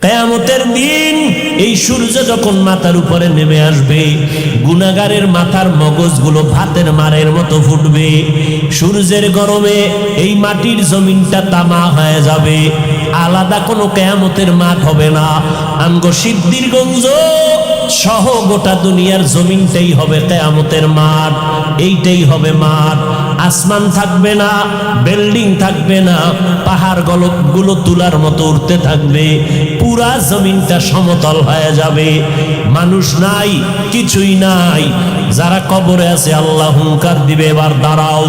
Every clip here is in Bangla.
কিয়ামতের দিন এই সূর্য যখন মাথার উপরে নেমে আসবে, গুনাহগারের মাথার মগজগুলো ভাতের মারের মতো ফুটবে। সূর্যের গরমে এই মাটির জমিনটা তামা হয়ে যাবে। আলাদা কোনো কিয়ামতের মাঠ হবে না। আমগো সিদ্ধিরগঞ্জ সহ গোটা দুনিয়ার জমিনটাই হবে কিয়ামতের মাঠ। এইটাই হবে মাঠ। আসমান থাকবে না, বিল্ডিং থাকবে না, পাহাড় গুলো তুলার মতো উঠতে থাকবে। পুরা জমিনটা সমতল হয়ে যাবে। মানুষ নাই, কিছুই নাই। যারা কবরে আছে আল্লাহ হুঙ্কার দিবে, এবার দাঁড়াও।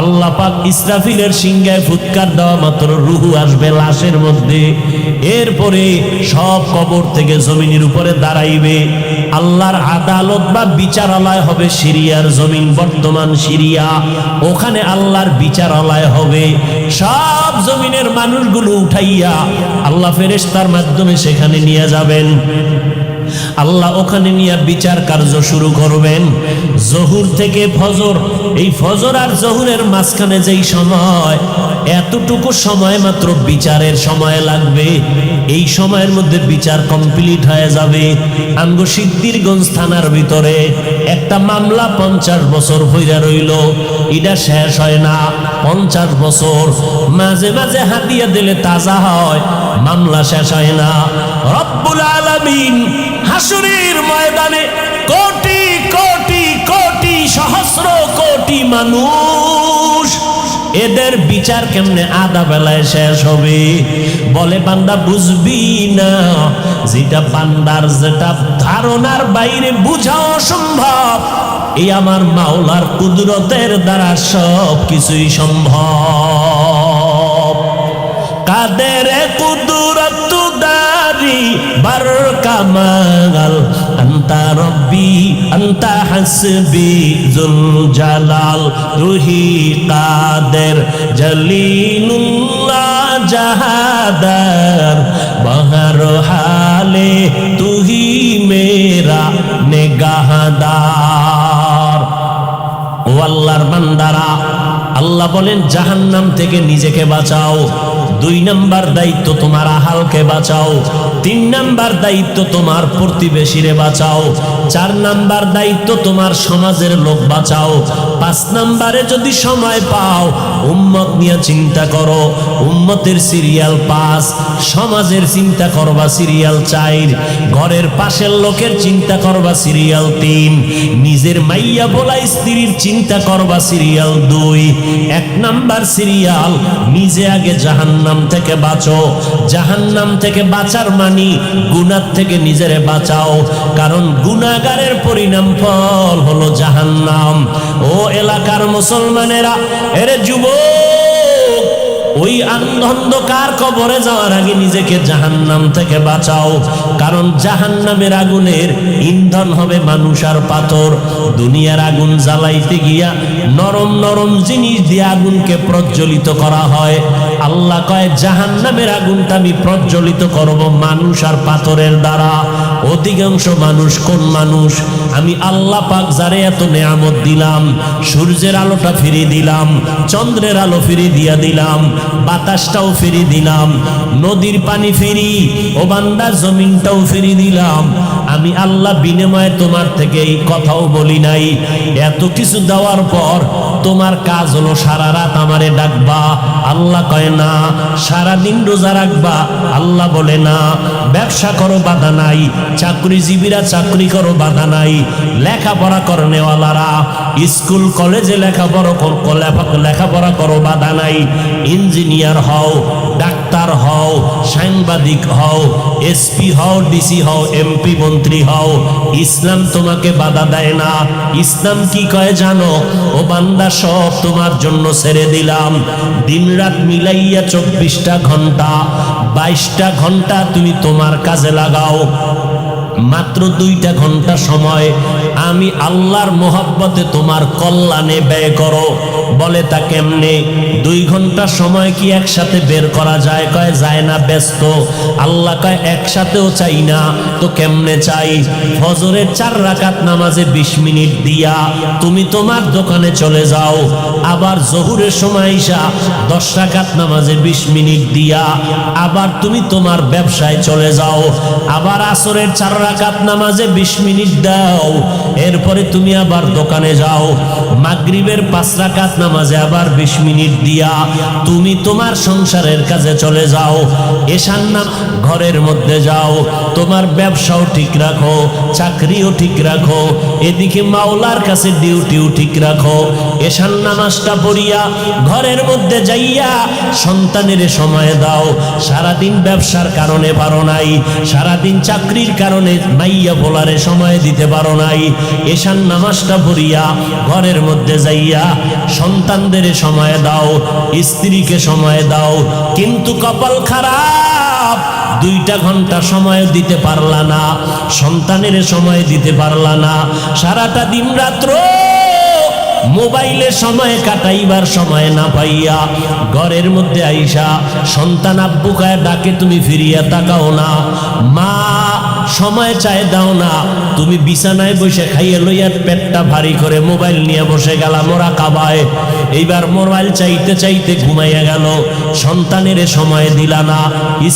আল্লাহ পাক ইসরাফিলের সিংহায় ফুৎকার দেওয়া মাত্র রুহু আসবে লাশের মধ্যে। এরপরে সব কবর থেকে জমিনের উপরে দাঁড়াইবে। আল্লাহর আদালত বা বিচারালয় হবে সিরিয়ার জমিন, বর্তমান সিরিয়া। ওখানে আল্লাহর বিচারালয় হবে। সব জমিনের মানুষগুলো উঠাইয়া আল্লাহ ফেরেশতার মাধ্যমে সেখানে নিয়ে যাবেন। আল্লাহ ওখানে নিয়ে বিচার কার্য শুরু করবেন। জহুর থেকে ফজর, এই ফজর আর জহুরের মাঝখানে যেই সময়, এতটুকু সময় মাত্র বিচারের সময় লাগবে। এই সময়ের মধ্যে বিচার কমপ্লিট হয়ে যাবে। আমগো সিদ্ধিরগঞ্জ থানার ভিতরে একটা মামলা 50 বছর হইয়া রইল, এটা শেষ হয় না। 50 বছর মাঝে মাঝে হাতিয়া দিলে তাজা হয়, মামলা শেষ হয় না। রব্বুল আলামিন হাসরের ময়দানে কোটি কোটি কোটি সহস্র কোটি মানুষ, এদের বিচার কেমনে আধা বেলায় শেষ হবে? বলে বান্দা বুঝবি না, যেটা বান্দার যেটা ধারণার বাইরে বুঝা অসম্ভব, এই আমার মাওলার কুদরতের দ্বারা সব কিছুই সম্ভব। কাদের কুদরত দারি বার কামাল, আন্তা রব্বি আন্তা হাসবি জুল জালাল, তুহি কাদের জলিলুল্লাহ জাহাদার, বহর হালে তুহি মেরা নেগাহদার। ও আল্লাহর বান্দারা, আল্লাহ বলেন জাহান্নাম থেকে নিজেকে বাঁচাও। 2 নাম্বার দায়িত্ব তোমার আহালকে বাঁচাও। 3 নাম্বার দায়িত্ব তোমার প্রতিবেশীরে বাঁচাও। 4 নাম্বার দায়িত্ব তোমার সমাজের লোক বাঁচাও। 5 নাম্বারে যদি সময় পাও উম্মত নিয়ে চিন্তা করো। উম্মতের সিরিয়াল 5, সমাজের চিন্তা করবা সিরিয়াল 4, ঘরের পাশের লোকের চিন্তা করবা সিরিয়াল 3, নিজের মাইয়া বলা স্ত্রীর চিন্তা করবা সিরিয়াল 2। 1 নাম্বার সিরিয়াল, নিজে আগে জাহান্নাম থেকে বাঁচো। জাহান্নাম থেকে বাঁচার মানি গুনাহ থেকে নিজেরে বাঁচাও, কারণ গুনাহগারের পরিণাম ফল হলো জাহান্নাম। ও এলাকার মুসলমানেরা, এরে যুবক, ওই অন্ধকার কবরে যাওয়ার আগে নিজেকে জাহান্নাম থেকে বাঁচাও, কারণ জাহান্নামের আগুনের ইন্ধন হবে মানুষ আর পাথর। দুনিয়ার আগুন জ্বালাইতে গিয়া নরম নরম জিনিস দিয়ে আগুনকে প্রজ্বলিত করা হয়। আল্লাহ কয় জাহান্নামের আগুনটা আমি প্রজ্বলিত করব মানুষ আর পাথরের দ্বারা। অধিকাংশ মানুষ কোন মানুষ? আমি আল্লাহ পাক যারে এত নেয়ামত দিলাম, সূর্যের আলোটা ফিরিয়ে দিলাম, চন্দ্রের আলো ফিরিয়ে দিয়া দিলাম, বাতাসটাও ফিরিয়ে দিলাম, নদীর পানি ফিরি, ও বান্দা জমিনটাও ফিরিয়ে দিলাম। আমি আল্লাহ বিনিময়ে তোমার থেকে এই কথাও বলি নাই। এত কিছু দেওয়ার পর তোমার কাজ হলো সারা রাত আমারে ডাকবা। আল্লাহ কয় না। সারাদিন রোজা রাখবা। আল্লাহ বলে না। ব্যবসা করো, বাধা নাই। চাকরিজীবীরা চাকরি করো, বাধা নাই। লেখাপড়া করনেওয়ালারা স্কুল কলেজে লেখাপড়া করো, বাধা নাই। ইঞ্জিনিয়ার হও, ডাক্তার হও, সাংবাদিক হও, এসপি হও, ডিসি হও, এমপি মন্ত্রী হও, ইসলাম তোমাকে বাধা দেয় না। ইসলাম কি কয় জানো? ও বান্দা, সব তোমার জন্য ছেড়ে দিলাম। দিন রাত মিলাইয়া 24টা ঘন্টা, 22টা ঘন্টা তুমি তোমার কাজে লাগাও। মাত্র 2টা ঘন্টা সময় আমি আল্লাহর মোহাব্বতে তোমার কল্যাণে ব্যয় করো। বলে তা কেমনে? 2 ঘন্টা সময় কি একসাথে বের করা যায়? কয় যায় না, ব্যস্ত। আল্লাহ কয় একসাথেও চাই না তো কেমনে চাই? ফজরের 4 রাকাত নামাজে 20 মিনিট দিয়া তুমি তোমার দোকানে চলে যাও, আবার জোহরের সময় ঈশা 10 রাকাত নামাজে 20 মিনিট দিয়া আবার তুমি তোমার ব্যবসায় চলে যাও, আবার আসরের 4 রাকাত নামাজে 20 মিনিট দাও, এরপরে তুমি আবার দোকানে যাও, মাগরিবের 5 রাকাত নামাজে আবার 20 মিনিট দিয়া তুমি তোমার সংসারের কাজে চলে যাও, এশার নামাজ ঘরের মধ্যে যাও, তোমার ব্যবসাও ঠিক রাখো, চাকরিও ঠিক রাখো, এদিকে মাওলার কাছে ডিউটিও ঠিক রাখো। এশার নামাজটা পড়িয়া ঘরের মধ্যে যাইয়া সন্তানের সময় দাও। সারাদিন ব্যবসার কারণে পারো নাই, সারাদিন চাকরির কারণে মাইয়া বলারে সময় দিতে পারো নাই, এশার নামাজটা পড়িয়া ঘরের মধ্যে যাইয়া সন্তানদের সময় দাও, স্ত্রীকে সময় দাও। কিন্তু কপাল খারাপ, 2টা ঘন্টা সময় দিতে পারলা না, সন্তানের সময় দিতে পারলা না, সারাটা দিন রাত্র মোবাইলে সময় কাটাইবার সময় না পাইয়া ঘরের মধ্যে আইসা সন্তান আব্বু কায় ডাকে, তুমি ফিরিয়া তাকাও না, মা সময় চায় দাও না, তুমি বিছানায় বসে খাইয়ে লইয়া পেটটা ভারী করে মোবাইল নিয়ে বসে গেলা মোরা কাবায়। এইবার মোবাইল চাইতে চাইতে ঘুমাইয়া গেল, সন্তানের সময় দিলা না,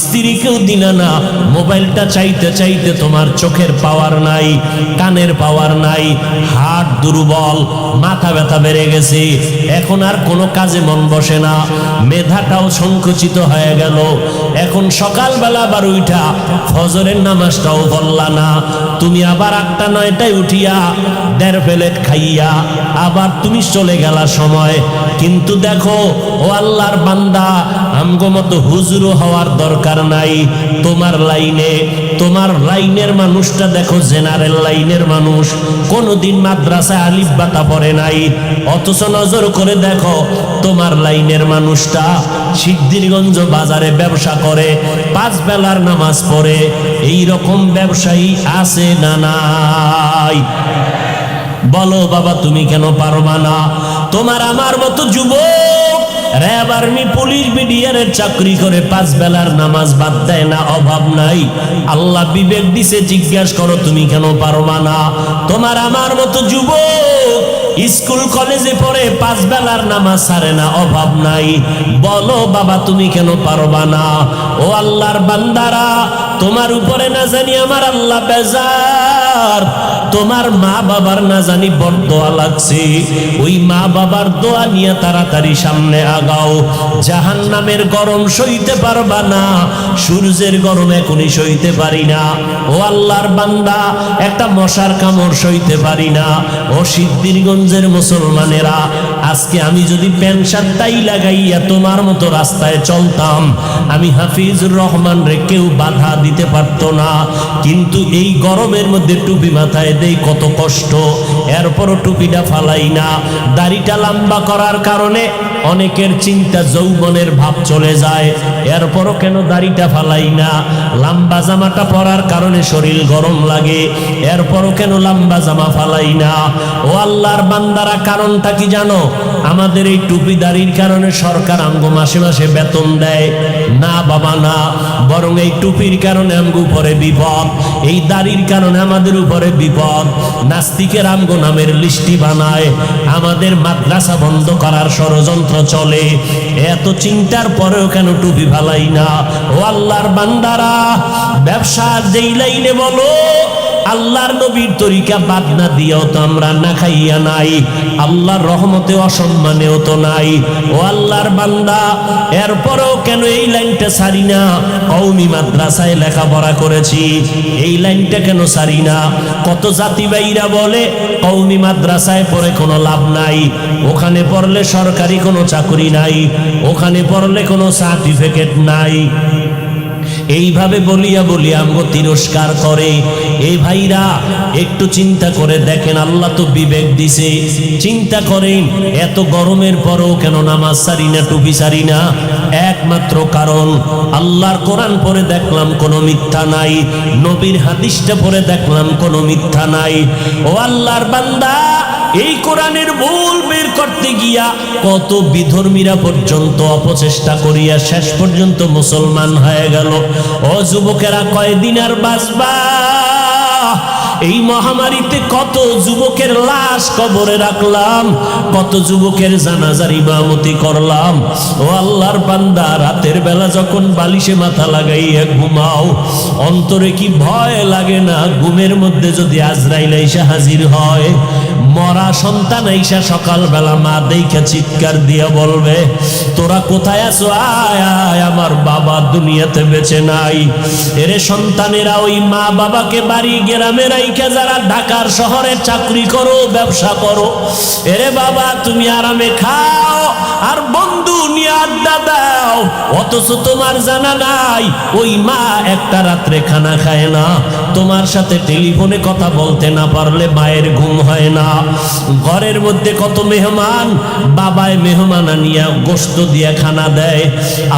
স্ত্রীকেও দিলা না, মোবাইলটা চাইতে চাইতে তোমার চোখের পাওয়ার নাই, কানের পাওয়ার নাই, হাত দুর্বল, মাথা ব্যথা বেড়ে গেছে, এখন আর কোনো কাজে মন বসে না, মেধাটাও সংকুচিত হয়ে গেল। এখন সকালবেলা আবার উঠা ফজরের নামাজটাও বললা না, তুমি আবার 8টা 9টায় উঠিয়া 1.5 প্লেট খাইয়া আবার তুমি চলে গেলা সময়। কিন্তু দেখো ও আল্লাহর বান্দা, আমগো মতো হুজুর হওয়ার দরকার নাই। তোমার লাইনে, তোমার লাইনের মানুষটা দেখো জেনারেল লাইনের মানুষ, কোনোদিন মাদ্রাসায় আলিফ বাতা পড়ে নাই, অথচ নজর করে দেখো তোমার লাইনের মানুষটা সিদ্ধিরগঞ্জ বাজারে ব্যবসা করে, 5 বেলার নামাজ পড়ে। এই রকম ব্যবসায়ী আছে না নাই? বলো বাবা, তুমি কেন পারবা না? তোমার আমার মতো যুবক র্যাব, আর্মি, পুলিশ, বিডিআরের চাকরি করে 5 বেলার নামাজ বাদ দেয় না, অভাব নাই। আল্লাহ বিবেক দিছে, জিজ্ঞাসা করো তুমি কেন পারবা না? তোমার আমার মতো যুবক স্কুল কলেজে পড়ে 5 বেলার নামাজ ছাড়ে না, অভাব নাই। বলো বাবা, তুমি কেন পারবা না? ও আল্লাহর বান্দারা, তোমার উপরে না জানি আমার আল্লাহ বেজার, তোমার মা বাবার না জানি বড় দোয়া লাগছে, ওই মা বাবার দোয়া নিয়ে তাড়াতাড়ি সামনে আগাও। জাহান্নামের গরম সইতে পারবা না, সূর্যের গরম এখনই সইতে পারি না। ও আল্লাহর বান্দা, একটা মশার কামড় সইতে পারি না। ও সিদ্ধিরগঞ্জের মুসলমানেরা, আজকে আমি যদি প্যান্ট শার্টটাই লাগাইয়া তোমার মতো রাস্তায় চলতাম, আমি হাফিজুর রহমান রে কেউ বাধা দিতে পারতো না। কিন্তু এই গরমের মধ্যে টুপি মাথায় দেই, কত কষ্ট, এরপরও টুপিটা ফালাই না। দাড়িটা লম্বা করার কারণে অনেকের চিন্তা যৌবনের ভাব চলে যায়, এরপরও কেন দাড়িটা ফালাই না? লম্বা জামাটা পরার কারণে শরীর গরম লাগে, এরপরও কেন লম্বা জামা ফালাই না? ও আল্লাহর বান্দারা, কারণটা কি জানো? আমাদের এই টুপি দাড়ির কারণে সরকার আমগো মাসে মাসে বেতন দেয় না বাবা, না, বরং এই টুপির কারণে আমগো উপরে বিপদ, এই দাড়ির কারণে আমাদের উপরে বিপদ। নাস্তিকের আমগো নামের লিস্টি বানায়, আমাদের মাদ্রাসা বন্ধ করার ষড়যন্ত্র চলে। এত চিন্তার পরেও কেন টুপি ফালাই না? ও আল্লাহর বান্দারা, ব্যবসার যেই লাইনে বলো, আল্লাহর নবীর তরিকা বাদ না দিয়েও তো আমরা না খাইয়া নাই, আল্লাহর রহমতে অসম্মানেও তো নাই। ও আল্লাহর বান্দা, এরপরেও কেন এই লাইনটা ছাড়ি না? কওমি মাদ্রাসায় লেখাপড়া করেছি, এই লাইনটা কেন ছাড়ি না? কত জাতি ভাইরা বলে কওমি মাদ্রাসায় পড়ে কোনো লাভ নাই, ওখানে পড়লে সরকারি কোনো চাকরি নাই, ওখানে পড়লে কোনো সার্টিফিকেট নাই। এইভাবে বলিয়া বলিয়া আমগো তিরস্কার করে। এই ভাইরা একটু চিন্তা করে দেখেন, আল্লাহ তো বিবেক দিছে, চিন্তা করেন এত গরমের পরও কেন নামাজ সারি না, টুপি সারি না? একমাত্র কারণ আল্লাহর কোরআন পড়ে দেখলাম কোনো মিথ্যা নাই, নবীর হাদিসটা পড়ে দেখলাম কোনো মিথ্যা নাই। ও আল্লাহর বান্দা, এই কোরআনের ভুল বের করতে গিয়া কত বিধর্মীরা পর্যন্ত অপচেষ্টা করিয়া শেষ পর্যন্ত মুসলমান হয়ে গেল। ও যুবকেরা, কয়দিন আর বাঁচবা? এই মহামারীতে কত যুবকের লাশ কবরে রাখলাম, কত যুবকের জানাজার ইমামতি করলাম। ও আল্লাহর বান্দা, রাতের বেলা যখন বালিশে মাথা লাগাইয়া ঘুমাও, অন্তরে কি ভয় লাগে না? ঘুমের মধ্যে যদি আজরাইল আইসা হাজির হয়, মরা সন্তান আইসা সকালবেলা মা দেখে চিৎকার দিয়া বলবে, তোরা কোথায় আছো? আয় আয়, আমার বাবা দুনিয়াতে বেঁচে নাই। এরে সন্তানেরা, ওই মা বাবাকে বাড়ি গ্রামে রাইখা যারা ঢাকার শহরে চাকরি করো, ব্যবসা করো, এরে বাবা তুমি আরামে খাও আর বন্ধু নিয়ে আড্ডা দাও, অথচ তোমার জানা নাই ওই মা একটা রাত্রে খানা খায় না। তোমার সাথে টেলিফোনে কথা বলতে না পারলে মায়ের ঘুম হয় না। ঘরের মধ্যে কত মেহমান, বাবায় মেহমান আনিয়া গোশত দিয়া খানা দেয়,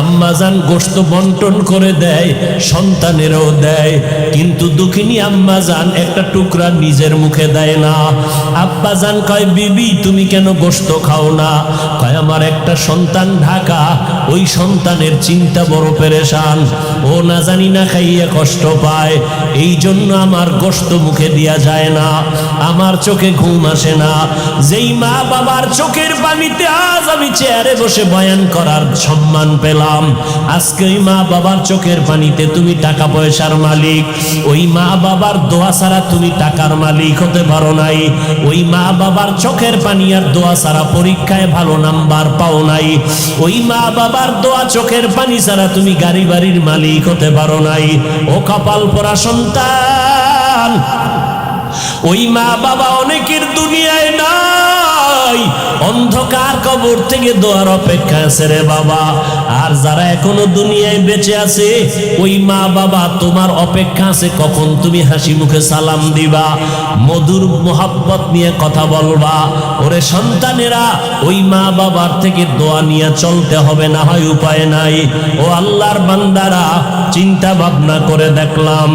আম্মাজান গোশত বন্টন করে দেয়, সন্তানেরও দেয়, কিন্তু দুঃখিনী আম্মাজান একটা টুকরা নিজের মুখে দেয় না। আব্বাজান কয়, বিবি তুমি কেন গোশত খাও না? কয়, আমার একটা সন্তান ঢাকা, ওই সন্তানের চিন্তা বড় পেরেশান, ও না জানি না খাইয়া কষ্ট পায়, এই জন্য আমার গোশত মুখে দিয়া যায় না, আমার চোখে ঘুম আসে না। যেই মা বাবার চোখের পানিতে আজ আমি চেয়ারে বসে বয়ান করার সম্মান পেলাম, আজকে ওই মা বাবার চোখের পানিতে তুমি টাকা পয়সার মালিক। ওই মা বাবার দোয়া ছাড়া তুমি টাকার মালিক হতে পারো নাই। ওই মা বাবার চোখের পানি আর দোয়া ছাড়া পরীক্ষায় ভালো নাম্বার পাও নাই। ওই মা বাবার দোয়া চোখের পানি ছাড়া তুমি গাড়ি বাড়ির মালিক হতে পারো নাই। ও কপাল পোড়া সন্তান, ওই মা বাবা অনেকের দুনিয়ায় নাই, অন্ধকার কবর থেকে দোয়ার অপেক্ষা আছে রে বাবা। আর যারা এখনো দুনিয়ায় বেঁচে আছে, ওই মা বাবা তোমার অপেক্ষা আছে কখন তুমি হাসি মুখে সালাম দিবা, মধুর মোহাব্বত নিয়ে কথা বলবা। ওরে সন্তানেরা, ওই মা বাবার থেকে দোয়া নিয়ে চলতে হবে, না হয় উপায় নাই। ও আল্লাহর বান্দারা, চিন্তা ভাবনা করে দেখলাম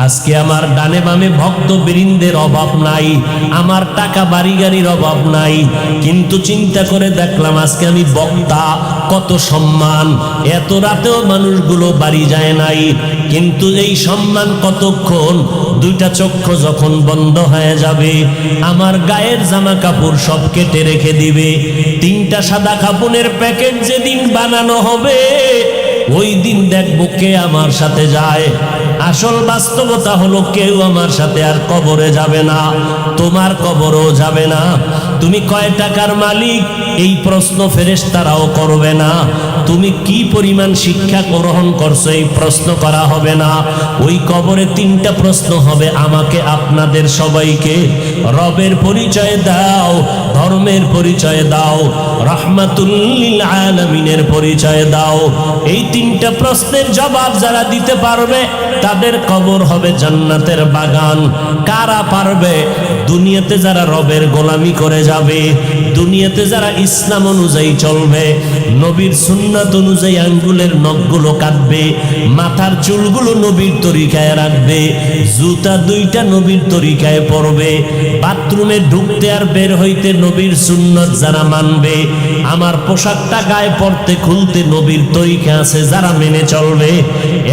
আজকে আমার ডানে বামে ভক্ত বৃন্দের অভাব নাই, আমার টাকা বাড়ি গাড়ির অভাব নাই, কিন্তু চিন্তা করে দেখলাম আজকে আমি বক্তা, কত সম্মান, এত রাতেও মানুষগুলো বাড়ি যায় নাই, কিন্তু এই সম্মান কতক্ষণ? দুইটা চক্ষু যখন বন্ধ হয়ে যাবে, আমার গায়ের জামা কাপড় সব কেটে রেখে দিবে, তিনটা সাদা কাপড়ের প্যাকেট যেদিন বানানো হবে, ওই দিন দেখবো কে আমার সাথে যায়। আসল বাস্তবতা হলো কেউ আমার সাথে আর কবরে যাবে না, তোমার কবরও যাবে না। তুমি কয় টাকার মালিক এই প্রশ্ন ফেরেশতারাও করবে না। তুমি কি পরিমাণ শিক্ষা গ্রহণ করছো এই প্রশ্ন করা হবে না। ওই কবরে তিনটা প্রশ্ন হবে, আমাকে আপনাদের সবাইকে। রবের পরিচয় দাও, ধর্মের পরিচয় দাও, রাহমাতুল লিল আলামিনের পরিচয় দাও। এই তিনটা প্রশ্নের জবাব যারা দিতে পারবে তাদের কবর হবে জান্নাতের বাগান। কারা পারবে? দুনিয়াতে যারা রবের গোলামি করে যাবে, দুনিয়াতে যারা ইসলাম অনুযায়ী চলবে, নবীর সুন্নাত অনুযায়ী আঙ্গুলের নখগুলো কাটবে, মাথার চুলগুলো নবীর তরিকায় রাখবে, জুতা দুইটা নবীর তরিকায় পরবে, বাথরুমে ঢুকতে আর বের হইতে নবীর সুন্নাত যারা মানবে, আমার পোশাকটা গায়ে পরতে খুলতে নবীর তরিকা আছে যারা মেনে চলবে,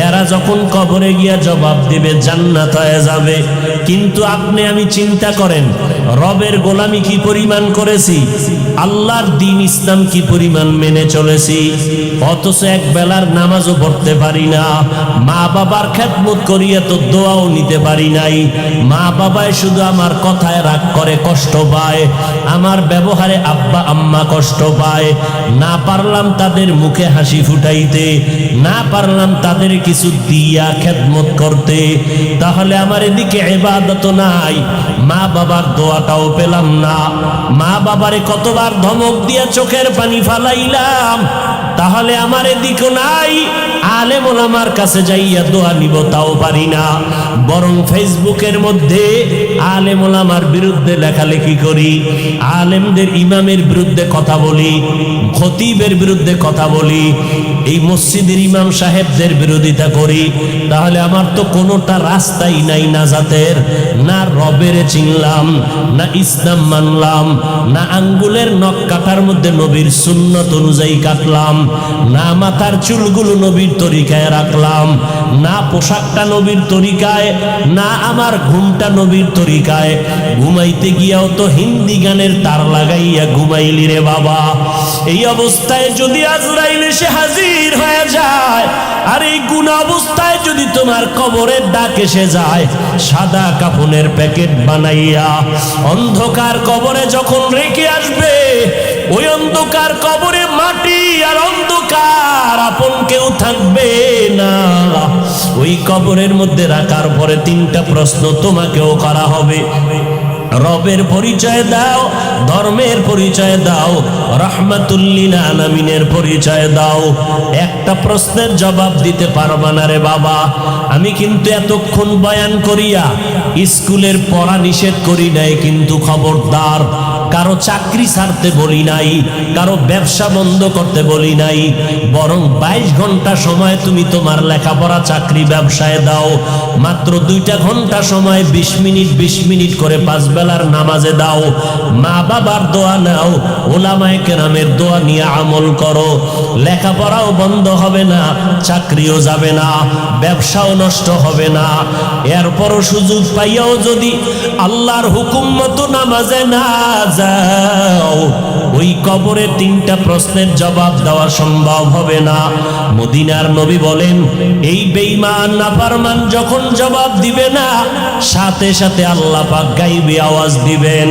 এরা যখন কবরে গিয়া জবাব দিবে জান্নাত হয়ে যাবে। কিন্তু আপনি আমি চিন্তা করেন, রবের গোলামি কি পরিমাণ করেছি, আল্লাহর দ্বীন ইসলাম কি পরিমাণ মেনে চলেছি, অথচ এক বেলার নামাজও পড়তে পারি না, মা বাবার খেদমত করিয়া তো দোয়াও নিতে পারি নাই, মা বাবায় শুধু আমার কথায় রাগ করে কষ্ট পায়, আমার ব্যবহারে আব্বা আম্মা কষ্ট পায়, না পারলাম তাদের মুখে হাসি ফুটাইতে, না পারলাম তাদের কিছু দিয়া খেদমত করতে, তাহলে আমার এদিকে ইবাদত নাই, মা বাবার দোয়াটাও পেলাম না, মা বাবারে কতবার ধমক দিয়া চোখের পানি ফালাইলাম, তাহলে আমার এদিকে নাই, আলেম ওলামার কাছে যাইয়া দোয়া নিব তাও পারি না, বরং ফেসবুকের মধ্যে আলেম ওলামার বিরুদ্ধে লেখালেখি করি, আলেমদের ইমামের বিরুদ্ধে কথা বলি, খতিবের বিরুদ্ধে কথা বলি, এই মসজিদের ইমাম সাহেবদের বিরোধিতা করি, তাহলে আমার তো কোনোটা রাস্তাই নাই নাজাতের। না রবের চিনলাম, না ইসলাম মানলাম, না আঙ্গুলের নখ কাটার মধ্যে নবীর সুন্নত অনুযায়ী কাটলাম, না মাথার চুলগুলো নবীর তরিকায় রাখলাম, না পোশাকটা নবীর তরিকায়, না আমার ঘুমটা নবীর তরিকায়। ঘুমাইতে গিয়াও তো হিন্দি গানের তার লাগাইয়া ঘুমাইলি রে বাবা। এই অবস্থায় যদি আজরাইল এসে হাজির হয়ে যায়, আর এই গুনাহ অবস্থায় যদি তোমার কবরের ডাক এসে যায়, সাদা কাফনের প্যাকেট বানাইয়া অন্ধকার কবরে যখন রেখে আসবে, ওই অন্ধকার কবরে মাটি আর অন্ধকার, আপন কেউ থাকবে না। ওই কবরের মধ্যে রাখার পরে তিনটা প্রশ্ন তোমাকেও করা হবে। রবের পরিচয় দাও, ধর্মের পরিচয় দাও, রাহমাতুল লিল আলামিনের পরিচয় দাও। একটা প্রশ্নের জবাব দিতে পারবা না রে বাবা। আমি কিন্তু এতক্ষণ বয়ান করিয়া স্কুলের পড়া নিষেধ করি নাই, কিন্তু খবরদার কারো চাকরি ছাড়তে বলি নাই, কারো ব্যবসা বন্ধ করতে বলি নাই, বরং 22 ঘন্টা সময় তুমি তোমার লেখাপড়া চাকরি ব্যবসায় দাও। মাত্র 2টা ঘন্টা সময় 20 মিনিট 20 মিনিট করে 5 বেলার নামাজে দাও। মা বাবার দোয়া নাও, ওলামায়ে কেরামের দোয়া নিয়ে আমল করো। লেখাপড়াও বন্ধ হবে না, চাকরিও যাবে না, ব্যবসাও নষ্ট হবে না। এরপরও সুযোগ পাইয়াও যদি আল্লাহর হুকুম মতো নামাজে না যাও, ওই কবরে 3টা প্রশ্নের জবাব দেওয়া সম্ভব হবে না। মদিনার নবী বলেন, এই বেঈমান নাফরমান যখন জবাব দিবে না, সাথে সাথে আল্লাহ পাক গাইবে আওয়াজ দিবেন,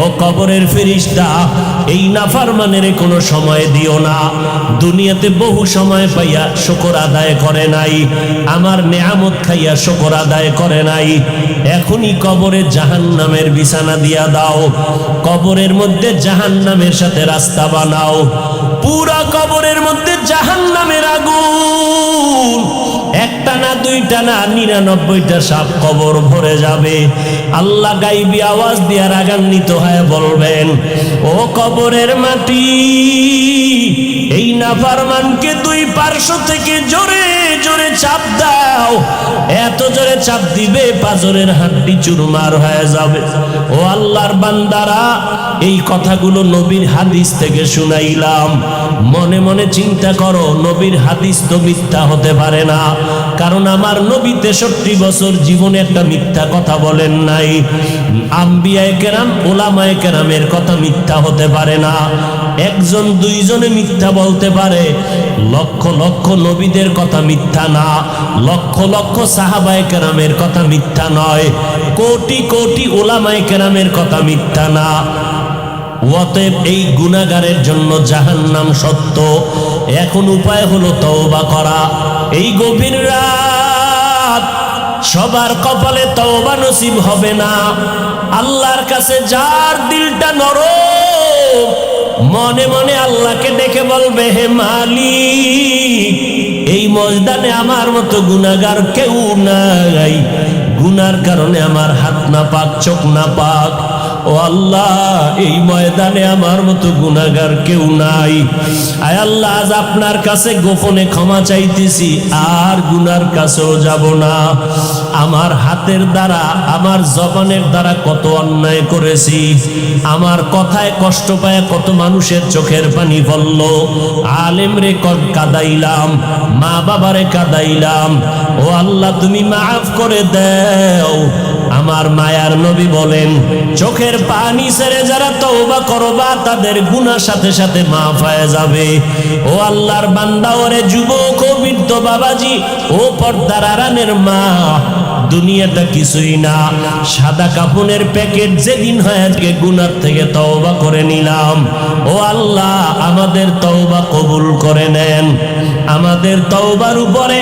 ও কবরের ফেরেশতা, এই নাফরমানের কোনো সময় দিও না। দুনিয়াতে বহু সময় পাইয়া শুকর আদায় করে নাই, আমার নেয়ামত খাইয়া শুকর আদায় করে নাই, এখনই কবরে জাহান্নামের বিছানা দিয়া দাও। কবরের মধ্যে জাহান্নামের সাথে রাস্তা বানাও। পুরা কবরের মধ্যে জাহান্নামের আগুন, একটা না 2টা না 99টা সাপ কবর ভরে যাবে। আল্লাহ গাইবি আওয়াজ দিয়া রাগান্বিত হয়ে বলবেন, ও কবরের মাটি, এই নাফরমানকে 2 পার্শ্ব থেকে জোরে জোরে চাপ দাও। এত জোরে চাপ দিবে পাজরের হাড্ডি চুরমার হয়ে যাবে। ও আল্লাহর বান্দারা, এই কথাগুলো নবীর হাদিস থেকে শুনাইলাম। মনে মনে চিন্তা করো, নবীর হাদিস তো মিথ্যা হতে পারে না, কারণ আমার নবী 63 বছর জীবনে একটা মিথ্যা কথা বলেন নাই। আম্বিয়ায়ে কেরাম, ওলামায়ে কেরামের কথা মিথ্যা হতে পারে না। 1জন 2জনে মিথ্যা বলতে পারে, লক্ষ লক্ষ নবীদের কথা মিথ্যা না, লক্ষ লক্ষ সাহাবায়ে কেরামের কথা মিথ্যা নয়, কোটি কোটি ওলামায়ে কেরামের কথা মিথ্যা না। অতএব এই গুনাহগারের জন্য জাহান্নাম সত্য। এখন উপায় হলো তওবা করা। এই গভীর রাত সবার কপালে তওবা নসিব হবে না। আল্লাহর কাছে যার দিলটা নরম, মনে মনে আল্লাহকে ডেকে বলবে, হে মালিক, এই ময়দানে আমার মতো গুনাহগার কেউ নাই। গুনার কারণে আমার হাত না পাক, চোখ না পাক। ও আল্লাহ, এই ময়দানে আমার মতো গুনাহগার কেউ নাই। আয় আল্লাহ, আজ আপনার কাছে গোপনে ক্ষমা চাইতেছি, আর গুনার কাছেও যাব না। আমার হাতের দ্বারা, আমার জবানের দ্বারা কত অন্যায় করেছি, আমার কথায় কষ্ট পায় কত মানুষের চোখের পানি পড়ল। আলেম রে কাদাইলাম, মা বাবারে কাদাইলাম। ও আল্লাহ, তুমি মাফ করে দাও। আমার মায়ার নবী বলেন, চোখের পানি ছেড়ে যারা তওবা করবা, তাদের গুনাহ সাথে সাথে মাফ হয়ে যাবে। ও আল্লাহর বান্দা, ওরে যুবক ও বৃদ্ধ বাবাজি, ও পর্দার আড়ালের মা, দুনিয়াটা কিছুই না, সাদা কাফনের প্যাকেট। যেদিন হয় আজকে গুনাহ থেকে তওবা করে নিলাম। ও আল্লাহ, আমাদের তওবা কবুল করে নেন। আমাদের তওবার উপরে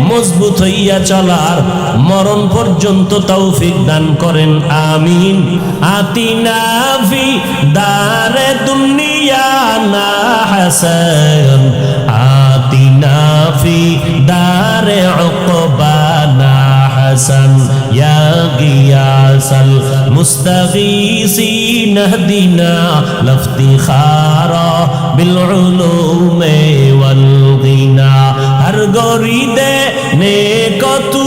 মজবুত হইয়া চলার মরণ পর্যন্ত তৌফিক দান করেন, আমিন। আতিনা ফি দারে দুনিয়া না হাসান, আতিনা بنا في دار عقبانا حسن يا غياث المستغيثين اهدنا لافتخارا بالعلوم والغنى ہر گوری دینے کو تو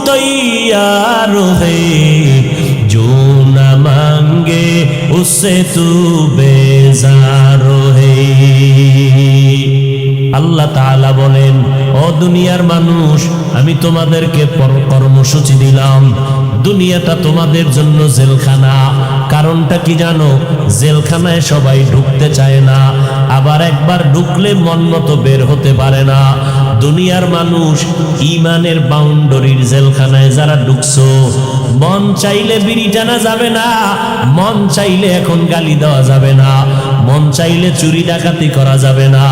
تیار ہے جو نہ مانگے اس سے تو بیزار ہے আল্লাহ তাআলা বলেন, ও দুনিয়ার মানুষ, আমি তোমাদেরকে কর্মসূচি দিলাম। দুনিয়াটা তোমাদের জন্য জেলখানা। কারণটা কি জানো? জেলখানায় সবাই ঢুকতে চায় না, আবার একবার ঢুকলে মন মতো বের হতে পারে না। দুনিয়ার মানুষ ইমানের বাউন্ডারির জেলখানায় যারা ঢুকছো, মন চাইলে বিড়ি টানা যাবে না, মন চাইলে এখন গালি দেওয়া যাবে না, মন চাইলে চুরি ডাকাতি করা যাবে না।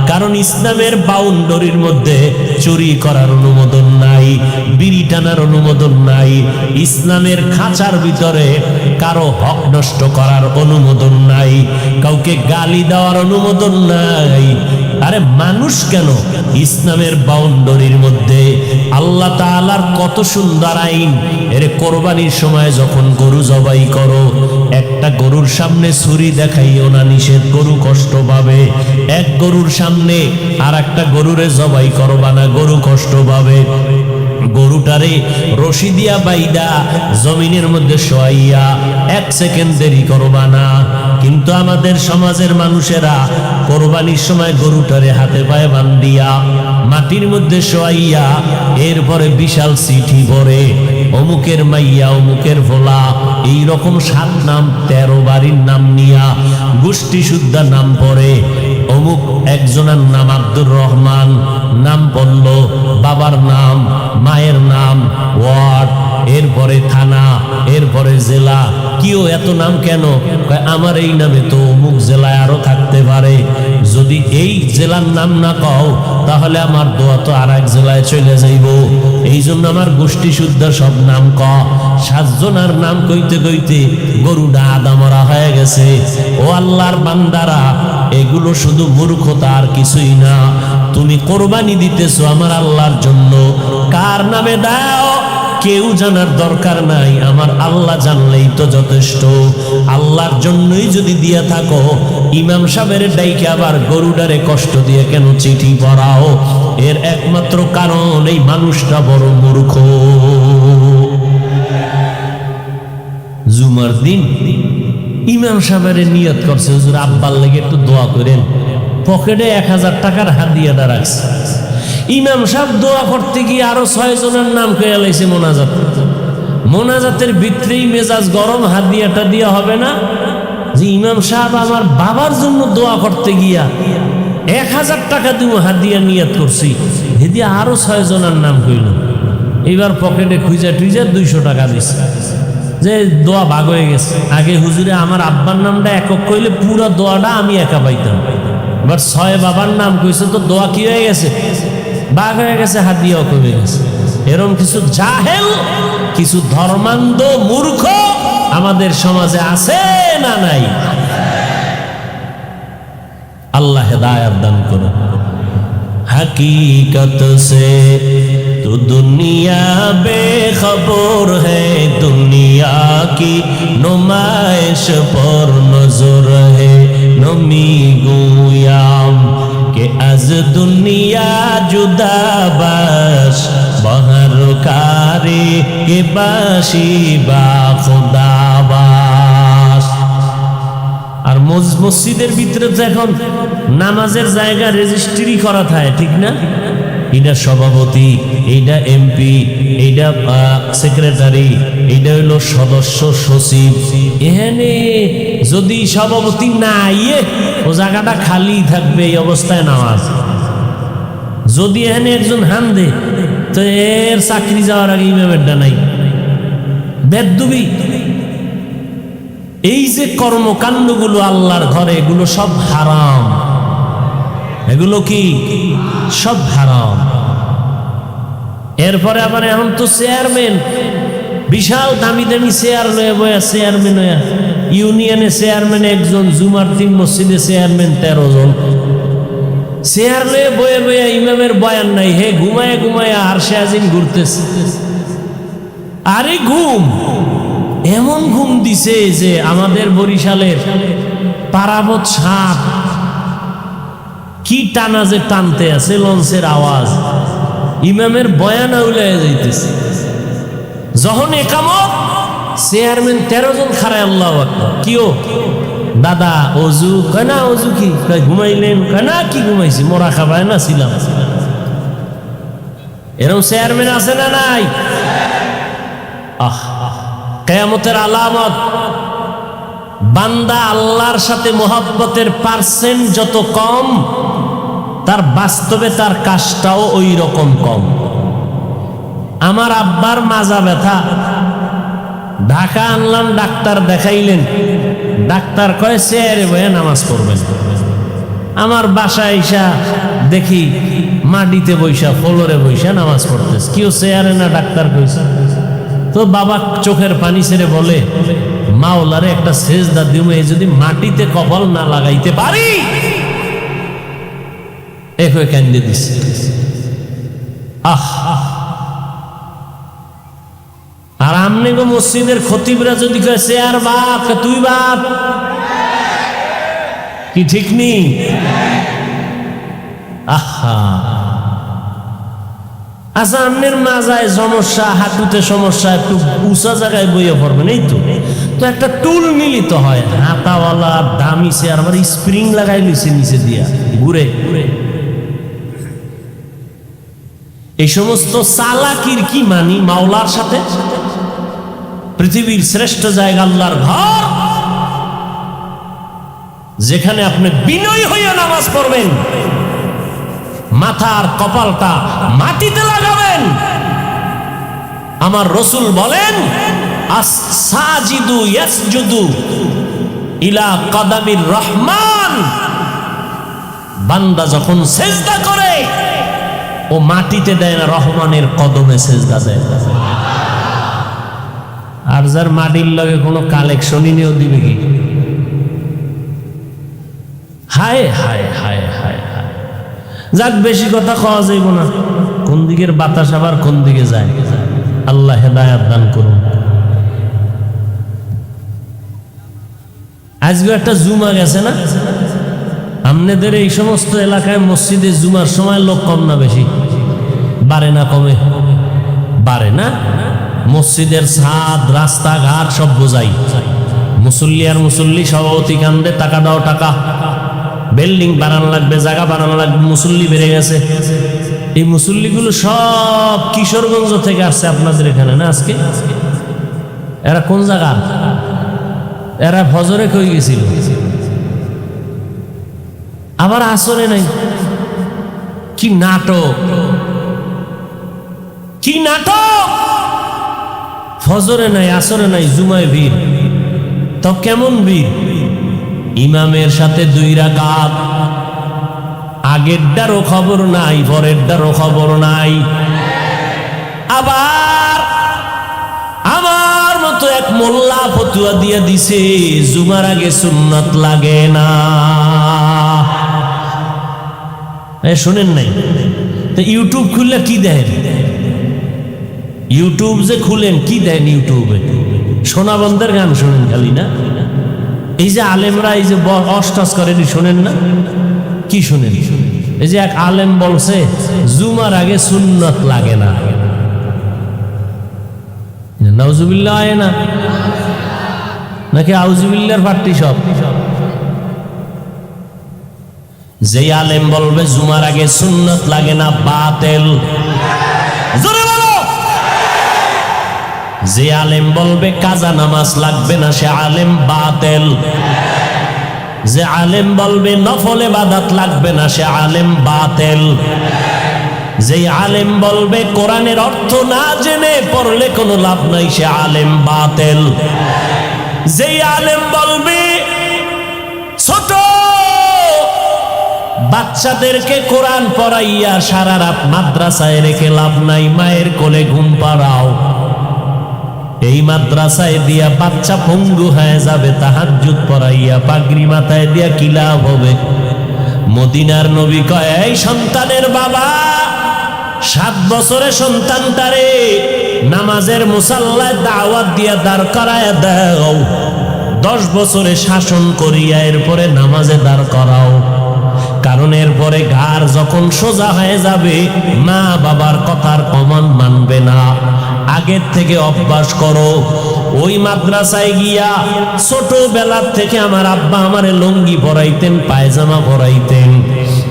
কারণ ইসলামের বাউন্ডারির মধ্যে চুরি করার অনুমোদন নাই, বিড়ি টানার অনুমোদন নাই, ইসলামের খাঁচার ভিতরে কারো হক নষ্ট করার অনুমোদন নাই, কাউকে গালি দেওয়ার অনুমোদন নাই। আরে মানুষ কেন, ইসলামের বাউন্ডারির মধ্যে আল্লাহ তাআলার কত সুন্দর আইন। এর কোরবানির সময় যখন গরু জবাই করো, একটা গরুর সামনে ছুরি দেখাইও না, নিষেধ, গরু কষ্ট পাবে। এক গরুর সামনে আর একটা গরুরে জবাই করবা না, গরু কষ্ট পাবে। গরুটারে রশি দিয়া বাইদা জমিনের মধ্যে শোয়াইয়া 1 সেকেন্ড দেরি করবা না। কিন্তু আমাদের সমাজের মানুষেরা কোরবানির সময় গরুটারে হাতে পায়ে বান্ধিয়া মাটির মধ্যে শোয়াইয়া এরপরে বিশাল চিঠি পড়ে, অমুকের মাইয়া, অমুকের ভোলা, এইরকম 7 নাম 13 বাড়ির নাম নিয়া গোষ্ঠী শুদ্ধা নাম পড়ে। অমুক একজনের নাম আব্দুর রহমান, নাম পড়ল, বাবার নাম, মায়ের নাম, ওয়ার্ড, এরপরে থানা, এরপরে জেলা। কিও এত নাম কেন? আমার এই নামে তো অমুক জেলায় আরো থাকতে পারে, যদি এই জেলার নাম না কও তাহলে আমার দোয়া তো আর এক জেলায় চলে যাইব। এই জন্য আমার গোষ্ঠী শুদ্ধ সব নাম ক। 7 জনের নাম কইতে কইতে গরুটা আদা মরা হয়ে গেছে। ও আল্লাহর বান্দারা, এগুলো শুধু মূর্খতা আর কিছুই না। তুমি কোরবানি দিতেছো আমার আল্লাহর জন্য, কার নামে দাও কেউ জানার দরকার নাই, আমার আল্লাহ জানলেই তো যথেষ্ট। আল্লাহর জন্যই যদি দিয়া থাকো, ইমাম সাহেবের ডাইকে আবার গরুডারে কষ্ট দিয়ে কেন চিঠি পড়াও? এর একমাত্র কারণ এই মানুষটা বড় মূর্খ। জুমার দিন ইমাম সাহেবের নিয়ত করছে, হুজুর আব্বার লেগে একটু দোয়া করেন, পকেটে 1000 টাকার হাদিয়াটা রাখছে। ইমাম সাহেব দোয়া করতে গিয়ে আরো 6 জনের নাম কয়ে লাইছে মোনাজাত। মোনাজাতের ভিতরেই মেজাজ গরম, হাদিয়াটা দিয়া হবে না যে ইমাম সাহেব আমার বাবার জন্য দোয়া করতে গিয়া 1000 টাকা দিব হাদিয়া নিয়ত করছি, হেদিয়া আরো 6 জনের নাম কইল। এবার পকেটে খুঁজা টুইজা 200 টাকা দিছে, যে দোয়া ভাগ হয়ে গেছে। আগে হুজুরে আমার আব্বার নামটা একক কইলে পুরো দোয়াটা আমি একা পাইতাম, এবার 6 বাবার নাম কইছে তো দোয়া কি হয়ে গেছে, ভাগ হয়ে গেছে, হাদিয়াও কমে গেছে। এরকম কিছু জাহেল, কিছু ধর্মান্ধ মূর্খ আমাদের সমাজে আছে না নাই? আল্লাহ হেদায়েত দান করুন। हकीकत से तो दुनिया बेखबर है, दुनिया की नुमाइश पर नजर है। नमी गुयाम के अज दुनिया जुदा बाश, बहर कारी के बाशी बा खुदा बाश। আর মসজিদের ভিতরে তো এখন নামাজের জায়গা রেজিস্ট্রি করা থাকে, ঠিক না? এইটা সভাপতি, এইটা এমপি, এইটা সেক্রেটারি, এইটা হইল সদস্য সচিব। এখানে যদি সভাপতি না আইয়ে ও জায়গাটা খালি থাকবে, এই অবস্থায় নামাজ। যদি এখানে একজন হান দে তো এর চাকরি যাওয়ার আগে ইমামেরটা নাই, বেদ্যুবি। এই যে কর্মকাণ্ডগুলো আল্লাহর ঘরে, এগুলো সব হারাম। এগুলো কি সব হারাম। এরপরে আবার এখন তো চেয়ারম্যান, বিশাল দামি দামি চেয়ার লয়ে বয়া, চেয়ারম্যান হইয়া, ইউনিয়নে চেয়ারম্যান একজন, জুমার দিন মসজিদে চেয়ারম্যান 13 জন। চেয়ার লয়ে বয়ে বয়ে ইমামের বয়ান নাই, হে ঘুমায় ঘুমায় আরশে আজিম ঘুরতেছে। আরে ঘুম, এমন ঘুম দিছে যে আমাদের বরিশালের পারাবত সাপ কি টানা যে টানতে আছে, লঞ্চের আওয়াজ, ইমামের বয়ান আউলায় যাইতেছে। যখন একামত, চেয়ারম্যান 13 জন খারায় আল্লাহু আকবার। কিও দাদা অজু? কয় না। অজু কি? কয় ঘুমাইলেন? কয় না, কি ঘুমাইছি, মোরা খাবায় না ছিলাম। এরকম চেয়ারম্যান আছে না নাই? কিয়ামতের আলামত, বান্দা আল্লাহর সাথে মোহাব্বতের পার্সেন্ট যত কম, তার বাস্তবে তার কাজটাও ওই রকম কম। আমার আব্বার মাজা ব্যথা, ঢাকা আনলাম, ডাক্তার দেখাইলেন, ডাক্তার কয় চেয়ারে বয়ে নামাজ পড়বেন। আমার বাসায় আইসা দেখি মাটিতে বৈশা, ফ্লোরে বৈশা নামাজ পড়তেছে। কেউ চেয়ারে না, ডাক্তার কইছে। তো বাবা চোখের পানি ছেড়ে বলে, মাওলারে একটা সেজদা দিমে, যদি মাটিতে কপাল না লাগাইতে পারি। এক হয়ে কান্দে দিছে। আর আমনে গো মসজিদের খতিবরা যদি কয় চেয়ার বাপ, তুই বাপ, কি ঠিক নেই? আচ্ছা, আমনের মাজায় সমস্যা, হাঁটুতে সমস্যা, একটু উঁচা জায়গায় বইয়ে পড়বেন, এই তো একটা টুল মিলিত হয়, হাতাওয়ালা দামি চেয়ার, আবার স্প্রিং লাগাই লইছে নিচে দিয়া, ঘুরে ঘুরে। এই সমস্ত চালাকির কি মানি মাওলার সাথে? পৃথিবীর শ্রেষ্ঠ জায়গা আল্লাহর ঘর, যেখানে আপনি বিনয়ী হইয়া নামাজ পড়বেন, মাথার কপালটা মাটিতে লাগাবেন। আমার রসুল বলেন, আস-সাজিদু ইয়াসজুদু ইলা কদামির রহমান। বান্দা যখন সেজদা করে, ও মাটিতে দেয় না, রহমানের কদমে সেজদা দেয়। আর যার মাটির লগে কোনো কালেকশনই নেও, দিবে কি? হায় হায় হায় হায় হায়। যাক, বেশি কথা খাওয়া যাইব না। কোন দিকের বাতাস আবার কোন দিকে যায়, আল্লাহ হেদায়াত দান করুন। আজকে একটা জুমা গেছে না, আপনাদের এই সমস্ত এলাকায় মসজিদে জুমার সময় লোক কম না বেশি? বাড়ে না কমে? বাড়ে না। মসজিদের ছাদ, রাস্তাঘাট সব বোঝাই, মুসল্লি আর মুসল্লি সভাপতি কান্দে, টাকা দাও টাকা, বিল্ডিং বানানো লাগবে, জায়গা বানানো লাগবে, মুসল্লি বেড়ে গেছে। এই মুসল্লিগুলো সব কিশোরগঞ্জ থেকে আসছে আপনাদের এখানে না আজকে? এরা কোন জায়গা? এরা ফজরে কই গেছিল, আবার আসরে নাই। কি নাটক, কি নাটক! ফজরে নাই, আসরে নাই, জুমায় ভিড়। তো কেমন ভিড়? ইমামের সাথে 2 রাকাত, আগেরটারও খবর নাই, পরেরটারও খবর নাই। আবার আমার মতো এক মোল্লা ফতুয়া দিয়ে দিছে, জুমার আগে সুন্নাত লাগে না। শোনেন নাই? তো ইউটিউব খুললে কি দেন? ইউটিউব যে খুলেন, কি দেন ইউটিউবে? সোনা বন্ধের গান শোনেন খালি না? এই যে আলেমরা এই যে অষ্টাস করেনি, শোনেন না? কি শোনেন? এই যে এক আলেম বলছে জুমার আগে সুন্নাত লাগে না। নাউজুবিল্লাহ হয় না নাকি আউজুবিল্লাহর পার্টি সব? যে আলেম বলবে জুমার আগে সুন্নাত লাগে না, বাতিল। জোরে বলো। যে আলেম বলবে কাজা নামাজ লাগবে না, সে আলেম বাতিল। যে আলেম বলবে নফল ইবাদত লাগবে না, সে আলেম বাতিল। যে আলেম বলবে কোরআনের অর্থ না জেনে পড়লে কোনো লাভ নাই, সে আলেম বাতিল। যে আলেম বলবে ছোট বাচ্চাদেরকে কোরআন পড়াইয়া সারা রাত মাদ্রাসায় রেখে লাভ নাই, মায়ের কোলে ঘুম পাড়াও। এই মাদ্রাসায় দিয়া বাচ্চা পঙ্গু হয়ে যাবে, তাহাজ্জুদ পড়াইয়া পাগড়ি মাথায় দিয়া কি লাভ হবে? মদিনার নবী কয়, এই সন্তানের বাবা, 7 বছরে সন্তানটারে নামাজের মুসাল্লায় দাওয়াত দিয়া দাঁড় করায় দাও, 10 বছরে শাসন করিয়া এরপরে নামাজে দাঁড় করাও। কারণ এরপরে ঘাড় যখন সোজা হয়ে যাবে, মা বাবার কথার কমান্ড মানবে না। আগের থেকে অভ্যাস করো। ওই মাদ্রাসায় গিয়া ছোটবেলার থেকে আমার আব্বা আমারে লুঙ্গি পরাইতেন, পায়জামা পরাইতেন,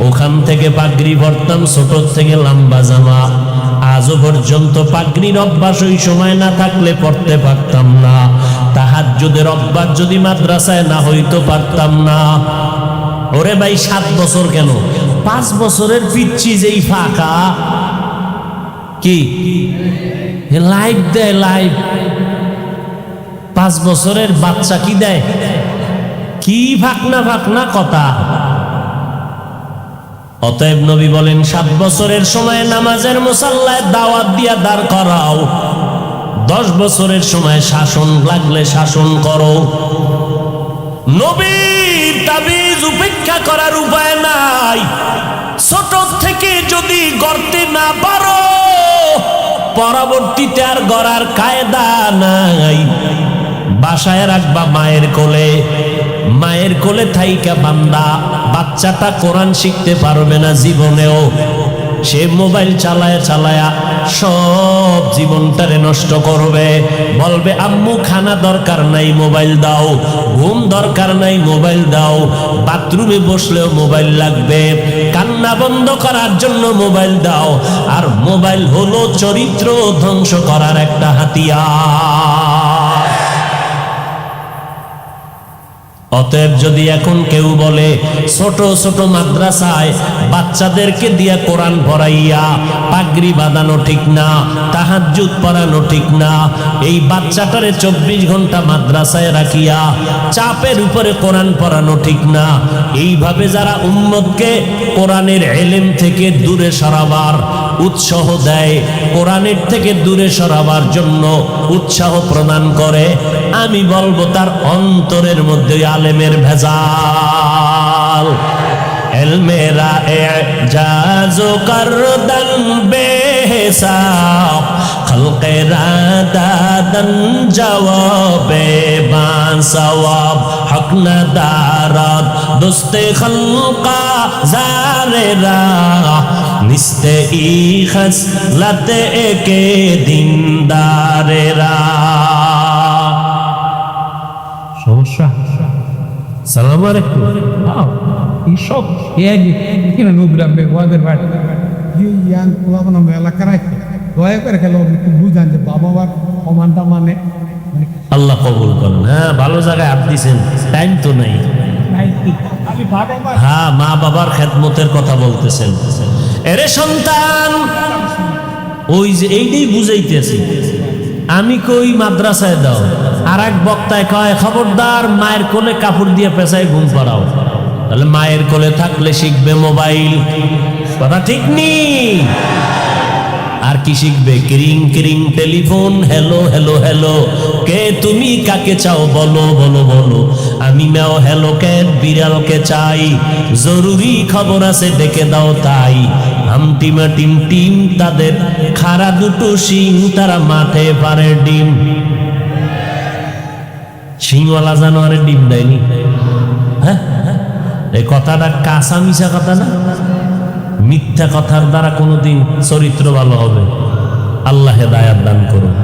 ওখান থেকে পাগড়ি পরতাম, ছোট থেকে লম্বা জামা। আজও পর্যন্ত পাগড়ির অভ্যাস ওই সময় না থাকলে পড়তে পারতাম না। তাহাজ্জুদের অভ্যাস যদি মাদ্রাসায় না হইতো পারতাম না। ওরে ভাই 7 বছর কেন, 5 বছরের পিচ্ছি যেই ফাঁকা, কি লাইভ দেয়, লাইভ 5 বছরের বাচ্চা কি দেয়, কি ফাঁকনা ফাঁকনা কথা। অতএব নবী বলেন 7 বছরের সময় নামাজের মুসাল্লায় দাওয়াত দিয়া দাঁড় করাও, 10 বছরের সময় শাসন লাগলে শাসন করো। নবীর তাবিজ উপেক্ষা করার উপায় নাই। ছোট থেকে যদি গড়তে না পারো, পরবর্তীতে আর গড়ার কায়দা নাই। বাসায় রাখবা মায়ের কোলে, মায়ের কোলে থাইকা বান্দা বাচ্চাটা কোরআন শিখতে পারবে না জীবনেও। সে মোবাইল চালায়া চালায়া সব জীবনটারে নষ্ট করবে। বলবে আম্মু খানা দরকার নাই, মোবাইল দাও, ঘুম দরকার নাই, মোবাইল দাও, বাথরুমে বসলেও মোবাইল লাগবে, কান্না বন্ধ করার জন্য মোবাইল দাও। আর মোবাইল হলো চরিত্র ধ্বংস করার একটা হাতিয়ার। অতএব যদি এখন কেউ বলে ছোট ছোট মাদ্রাসায় বাচ্চাদেরকে দিয়া কোরআন পড়াইয়া পাগড়ি বাঁধানো ঠিক না, তাহাজ্জুদ পড়ানো ঠিক না, এই বাচ্চাটারে 24 ঘন্টা মাদ্রাসায় রাখিয়া চাপের উপরে কোরআন পড়ানো ঠিক না, এইভাবে যারা উম্মতকে কোরআনের ইলম থেকে দূরে সরাবার উৎসাহ দেয়, কোরআনের থেকে দূরে সরাবার জন্য উৎসাহ প্রদান করে, আমি বলবো তার অন্তরের মধ্যে আলেমের ভেজাল। এলমেরা এজাজো করদন বেহিসাব, খলকেরা দাদন জওয়াবে বাসওয়াব, হক না দারাত দোস্তে খলকা জারেরা, নিস্তে ই খসলতে একে দিনদারেরা। সমস্যা সালাম আলাইকুম সব কিনা নুগ্রামে ওদের বাড়ি ইয়ান পোলাপানা এলাকা রাখে দয়া করে খেলো বুঝান যে বাবা মার সমানটা মানে আল্লাহ কবুল করেন। হ্যাঁ, ভালো জায়গায় হাত দিছেন, টাইম তো নাই। হ্যাঁ, মা বাবার খেদমতের কথা বলতেছেন। এরে সন্তান, ওই যে এইটাই বুঝাইতেছি আমি, কই মাদ্রাসায় দাও, আর এক বক্তায় কয় খবরদার মায়ের কোলে কাপড় দিয়ে পেঁচায় ঘুম পাড়াও। তাহলে মায়ের কোলে থাকলে শিখবে মোবাইল, কথা ঠিক নেই। আর কি শিখবে? ক্রিং ক্রিং টেলিফোন, হ্যালো হ্যালো হ্যালো, কে তুমি কাকে চাও বলো বলো বলো, আমি ম্যাও হ্যালো ক্যাট বিড়ালকে চাই, জরুরি খবর আছে ডেকে দাও তাই। হামটিমা টিম টিম তাদের খাড়া দুটো শিং, তারা মাঠে পারে ডিম। শিংওয়ালা জানোয়ারের ডিম দেয়নি? হ্যাঁ, এই কথাটা কাঁচা মিশা কথা না? মিথ্যা কথার দ্বারা কোনোদিন চরিত্র ভালো হবে? আল্লাহ হেদায়াত দান করুন।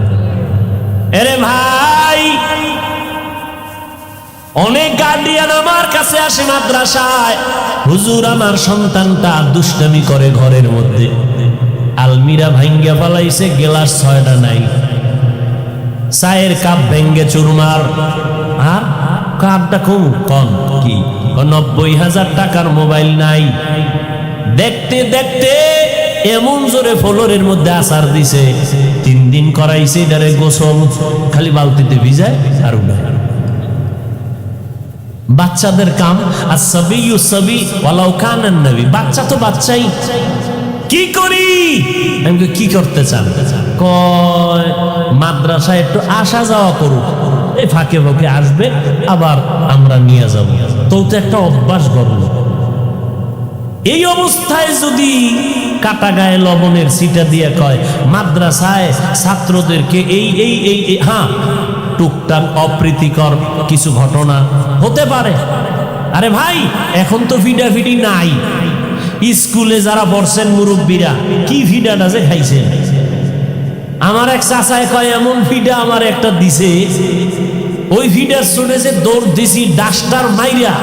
এরে ভাই, অনেক গার্ডিয়ান আমার কাছে আসে মাদ্রাসায়, হুজুর আমার সন্তানটা দুষ্টামি করে ঘরের মধ্যে, আলমিরা ভাঙ্গা ফেলাইছে, গ্লাস 6টা নাই, চায়ের কাপ ভেঙ্গে চুরমার, আর কাপটা কম কি 90,000 টাকার মোবাইল নাই। দেখতে দেখতে এমন জোরে ফ্লোরের মধ্যে আসার দিছে, 3 দিন করাইছে এটারে গোসল, খালি বালতিতে ভিজায় আর উড়ায়। বাচ্চাদের কাম আসসাবিয়ু সাবি ওয়ালাউ কানান নবী, বাচ্চা তো বাচ্চাই। কি করি? আমি কি করতে চান? কয় মাদ্রাসায় একটু আসা যাওয়া করুক, এই ফাঁকে ফাঁকে আসবে, আবার আমরা নিয়ে যাব, তো একটা অভ্যাস করবো। এই অবস্থায় যদি কাটা গায়ে লবণের ছিটা দিয়ে কয় মাদ্রাসায় ছাত্রদেরকে এই এই এই এই, হ্যাঁ টুকটাক অপ্রীতিকর কিছু ঘটনা হতে পারে। আরে ভাই এখন তো ফিডাফিডি নাই। স্কুলে যারা বসছেন মুরব্বীরা কি ফিডাটা যে খাইছেন। আমার এক চাচায় কয় এমন ফিডা আমার একটা দিছে, ওই ফিডার শুনে যে দৌড় দিছি ডাস্টার মাইরা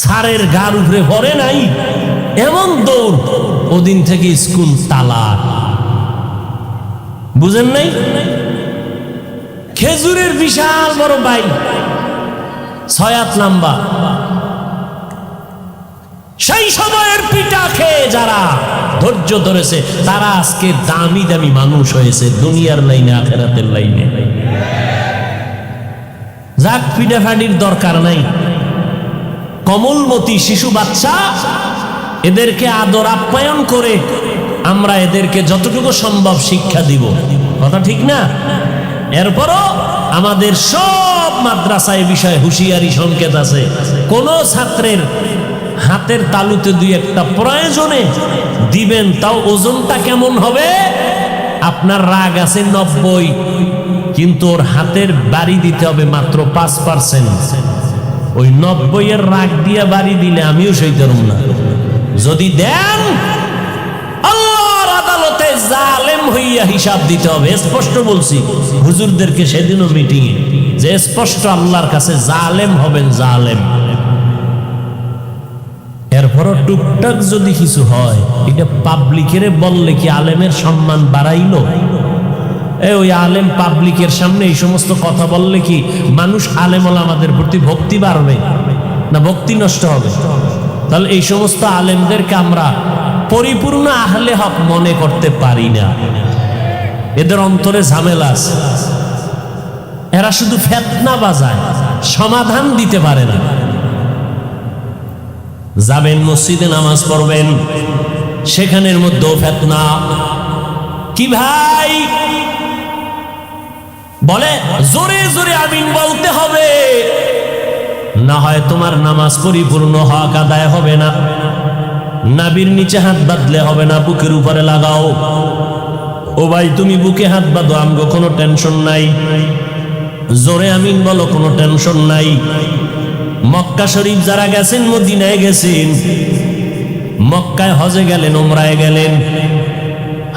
সারের গার উপরে ভরে নাই, এমন দৌড়। ওদিন থেকে স্কুল তালা। বুঝেন নাই? খেজুরের বিশাল বড় বাই 6 হাত লম্বা, সেই সময়ের পিঠা খেয়ে যারা ধৈর্য ধরেছে তারা আজকে দামি দামি মানুষ হয়েছে দুনিয়ার লাইনে আখেরাতের লাইনে। যাক পিঠাফাটির দরকার নাই। কমলমতি শিশু বাচ্চা, এদেরকে আদর আপ্যায়ন করে আমরা এদেরকে যতটুকু সম্ভব শিক্ষা দিব, কথা ঠিক না? এরপরও আমাদের সব মাদ্রাসায় বিষয়ে হুঁশিয়ারি সংকেত আছে। কোন ছাত্রের হাতের তালুতে দুই একটা প্রয়োজনে দিবেন, তাও ওজনটা কেমন হবে? আপনার রাগ আছে 90, কিন্তু ওর হাতের বাড়ি দিতে হবে মাত্র 5%। ওই 90-এর রাগ দিয়ে বাড়ি দিলে আমিও সইতে পারব না। যদি দেন আল্লাহর আদালতে জালেম হইয়া হিসাব দিতে হবে। স্পষ্ট বলছি হুজুরদেরকে সেদিনও মিটিংয়ে, যে স্পষ্ট আল্লাহর কাছে জালেম হবেন, জালেম। এরপরও টুকটাক যদি কিছু হয়, এটা পাবলিকের বললে কি আলেমের সম্মান বাড়াইলো? ওই আলেম পাবলিকের সামনে এই সমস্ত কথা বললে কি মানুষ আলেম আমাদের প্রতি ভক্তি বাড়বে না ভক্তি নষ্ট হবে? তাহলে এই সমস্ত আলেমদেরকে আমরা পরিপূর্ণ আহলে হক মনে করতে পারি না। এদের অন্তরে ঝামেলা আছে। এরা শুধু ফিতনা বাজায়, সমাধান দিতে পারে না। যাবেন মসজিদে নামাজ পড়বেন, সেখানের মধ্যেও ফিতনা। কি ভাই বলে জোরে জোরে আমিন বলতে হবে, না হয় তোমার নামাজ পরিপূর্ণ হক আদায় হবে না। নাভির নিচে হাত বাঁধলে হবে না, বুকের উপরে লাগাও। ও ভাই তুমি বুকে হাত বাঁধো, আমগো কোনো টেনশন নাই। জোরে আমিন বলো, কোনো টেনশন নাই। মক্কা শরীফ যারা গেছেন, মদিনায় গেছেন, মক্কায় হজে গেলেন, উমরায় গেলেন,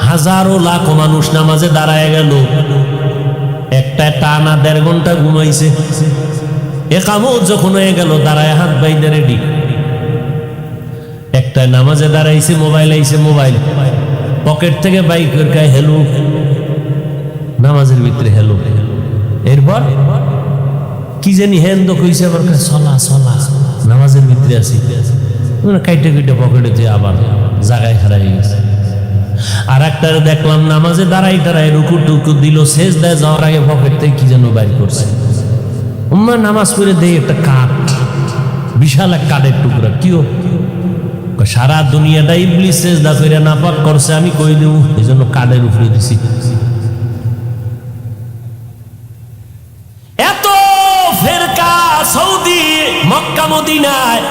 হাজারো লাখো মানুষ নামাজে দাঁড়ায় গেল, একটা টানা 1.5 ঘন্টা ঘুমাইছে। একামত যখন হয়ে গেল, দাঁড়ায় হাত বাইরে রেডি। একটা নামাজে দাঁড়াইছে, মোবাইল আইছে, মোবাইল পকেট থেকে বাইক করে হেলো, নামাজের ভিতরে হেলো। এরপর কি জানি হেন্দ কইছে, আবার চলা চলা, নামাজের ভিতরে আছি, কাইটে কাইটে পকেটে দিয়ে আবার জায়গায় খারাপ হয়ে গেছে। আর একটা দেখলাম নামাজে দাঁড়াই দাঁড়াই রুকু টুকু দিল, শেষ দেয় যাওয়ার আগে পকেট থেকে কি যেন বাইর করছে। উম্মা নামাজ পড়ে দেয় একটা কাঠ, বিশাল এক কাঠের টুকরা। কিও? সারা দুনিয়াটা ইবলিস সেজদা করে নাপাক করছে, আমি কই দেব, এই জন্য কাঠের উপরে দিছি। এত ফেরকা সৌদি মক্কা মদিনায়,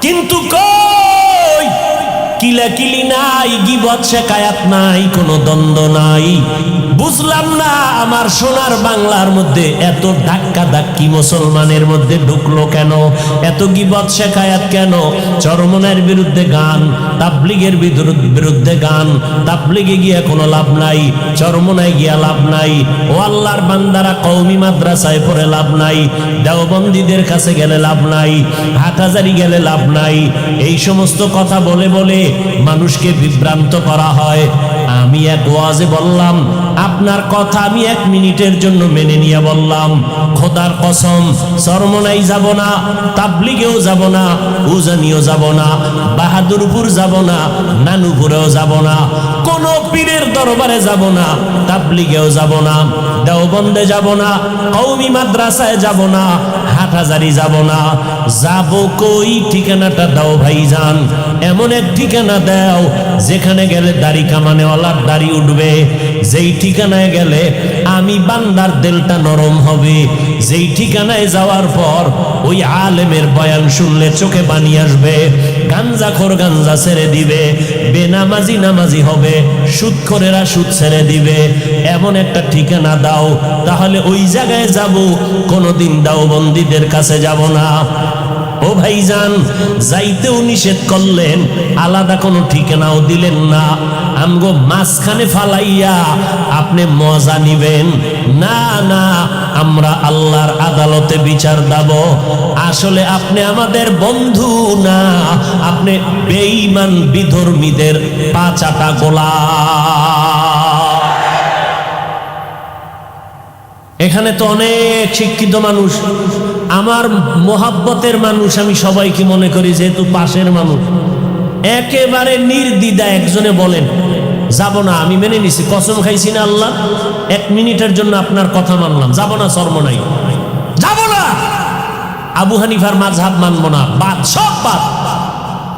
কিন্তু কই কিলাকিলি নাই, গীবত শেকায়াত নাই, কোনো দ্বন্দ্ব নাই। বুঝলাম না আমার সোনার বাংলার মধ্যে এত ধাক্কা ধাক্কি মুসলমানের মধ্যে ঢুকলো কেন? এত গীবত শেকায়াত কেন? চরমনের বিরুদ্ধে গান, তাবলিগের বিরুদ্ধে গান। তাবলিগে গিয়া কোনো লাভ নাই, চরমনায় গিয়া লাভ নাই। ও আল্লাহর বান্দারা, কওমি মাদ্রাসায় পড়ে লাভ নাই, দেওবন্দীদের কাছে গেলে লাভ নাই, হাটহাজারি গেলে লাভ নাই। এই সমস্ত কথা বলে বলে মানুষকে বিভ্রান্ত করা হয়। আমি এক ওয়াজে বললাম, আপনার কথা আমি 1 মিনিটের জন্য মেনে নিয়ে বললাম, খোদার কসম চরমনাই যাব না, তাবলিগেও যাব না, উজানিও যাব না, বাহাদুরপুর যাব না, নানুপুরেও যাব না, কোন পীরের দরবারে যাব না, তাবলিগেও যাব না, দেওবন্দে যাব না, কওমি মাদ্রাসায় যাব না, হাটহাজারি যাব না, যাব কই? ঠিকানাটা দাও ভাইজান, এমন এক ঠিকানা দাও যেখানে গেলে দাড়ি কামানেওয়ালার দাড়ি উঠবে, যেই ঠিকানায় গেলে আমি বান্দার দিলটা নরম হবে, যেই ঠিকানায় যাওয়ার পর ওই আলেমের বয়ান শুনলে চোখে পানি আসবে, গাঞ্জাখোর গাঞ্জা ছেড়ে দিবে, বেনামাজি নামাজি হবে, সুদখোরেরা সুদ ছেড়ে দিবে। এমন একটা ঠিকানা দাও, তাহলে ওই জায়গায় যাব, কোনোদিন দাওবন্দীদের কাছে যাব না। ও ভাইজান, যাইতেও নিষেধ করলেন, আলাদা কোনো ঠিকানাও দিলেন না, আমগো মাঝখানে ফালাইয়া আপনি মজা নিবেন না। না, আমরা আল্লাহর আদালতে বিচার দেব। আসলে আপনি আমাদের বন্ধু না, আপনি বেঈমান বিধর্মীদের পাচাটা গোলাম। এখানে তো অনেক শিক্ষিত মানুষ, আমার মোহাব্বতের মানুষ, আমি সবাইকে মনে করি যেহেতু পাশের মানুষ। একেবারে নির্দ্বিধা একজনে বলেন যাব না, আমি মেনে নিছি, কসম খাইছি না আল্লাহ, 1 মিনিটের জন্য আপনার কথা মানলাম, যাব না, চরমনাই যাব না, আবু হানিফার মাযহাব মানব না, বাদ, সব বাদ,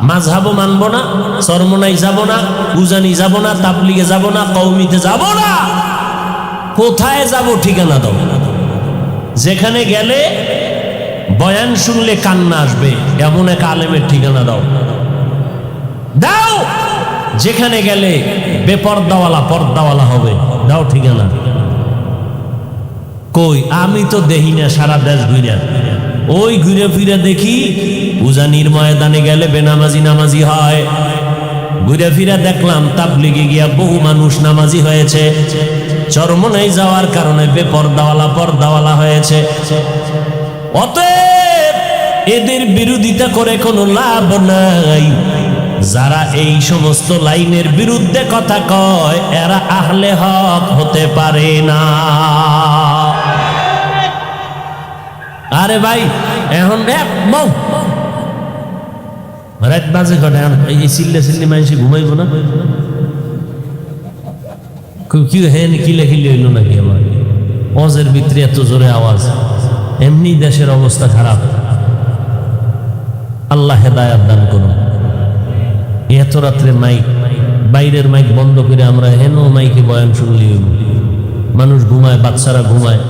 মাযহাবও মানব না, চরমনাই যাব না, উজানি যাব না, তাবলিগে যাব না, কওমিতে যাব না। কোথায় যাব? ঠিকানা দাও, যেখানে গেলে বয়ান শুনলে কান্না আসবে এমন এক আলেমের ঠিকানা দাও, দাও যেখানে গেলে বেপর্দাওয়ালা পর্দাওয়ালা হবে, দাও ঠিকানা। কই? আমি তো দেখি না, সারা দেশ ঘুরে, ওই ঘুরে ফিরে দেখি উজানির ময়দানে গেলে বেনামাজি নামাজি হয়, ঘুরে ফিরে দেখলাম তাবলিগে গিয়া বহু মানুষ নামাজি হয়েছে, চরমনাই যাওয়ার কারণে বেপর্দাওয়ালা পর্দাওয়ালা হয়েছে। অতএব এদের বিরোধিতা করে কোনো লাভ নাই। যারা এই সমস্ত লাইনের বিরুদ্ধে কথা কয়, এরা আহলে হক হতে পারে না। আরে ভাই, এখন রাত বাজে কটা, এই চিল্লে চিল্লি মানুষ ঘুমাইব না? কি হেন কিলে খিলে হইল নাকি? আমার অজের ভিতরে এত জোরে আওয়াজ, এমনি দেশের অবস্থা খারাপ। আল্লাহ হেদায়াত দান করুন। এত রাত্রে মাইক, বাইরের মাইক বন্ধ করে আমরা হেন মাইকে বয়ান শুনলি, মানুষ ঘুমায়, বাচ্চারা ঘুমায়।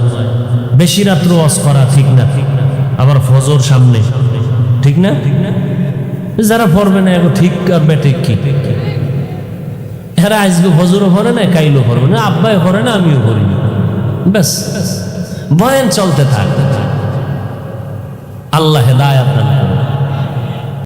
বেশি রাত্র ওয়াজ করা ঠিক না, আবার ফজর সামনে, ঠিক না? যারা পড়বে না এখন ঠিক আর বেঠিক কি? এরা আজকে ফজরও পড়ে না, কাইলও পড়বে না, আব্বাই পড়ে না, আমিও পড়ি না, ব্যাস বয়ান চলতে থাক। আল্লাহ হেদায়াত দান করুন।